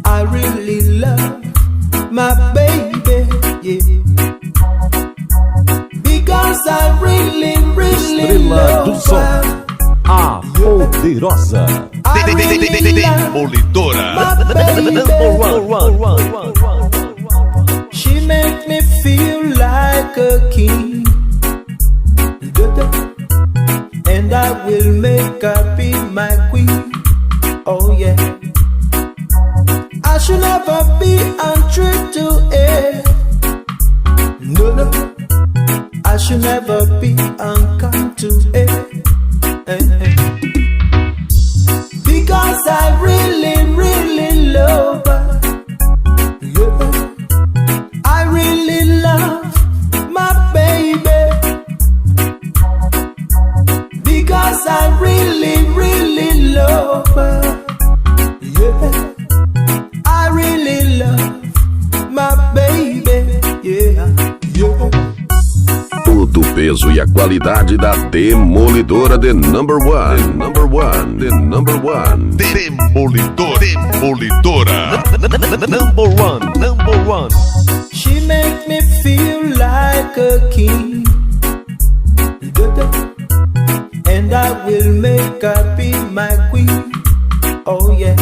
I really love my baby, yeah. Because I really Estrela do love Som, her. a poderosa Demolidora. Number one. She make me feel like a king, and I will make her be my queen. Oh yeah. I should never be untrue to her. No, I should never be unkind to her. Because I really love her. Yeah. I really love my baby. Because I really love her. Yeah. I really love my baby. Yeah, yeah. Todo o peso e a qualidade da Demolidora de number one. Demolidora. Number one. She make me feel like a king, and I will make her be my queen. Oh yeah.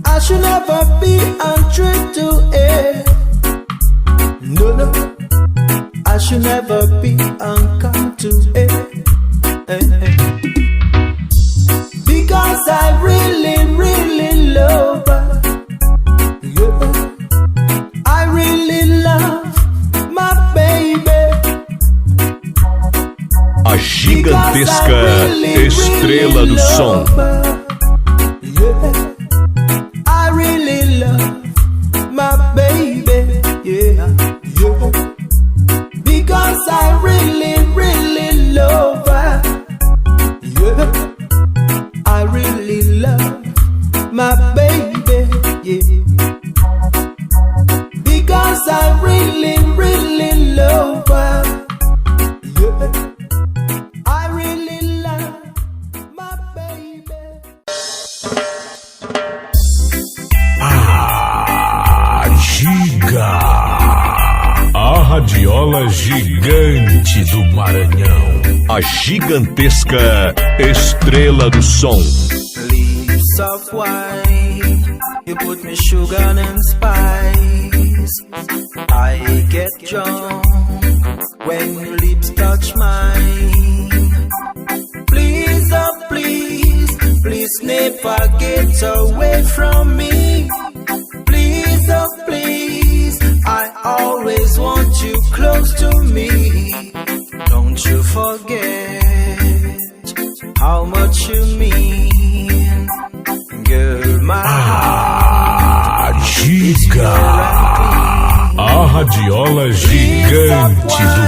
I should never be untrue to her. No, I should never be unkind to her. Because I really love her. Yeah. I really love my baby. A gigantesca Estrela do Som. Yeah. I really love my baby. Yeah, yeah. Because I really love her. Yeah. I really love my baby. Yeah. Because I really love her. Yeah. I really love my baby. A radiola gigante do Maranhão. A gigantesca Estrela do Som. Leaves of wine, you put me sugar and spice. I get drunk when your lips touch mine. Please, oh please, please never get away from me. Please, oh please, I always want you close to me. Don't you forget how much you mean, girl, my heart is pure and clean. A radiola gigante do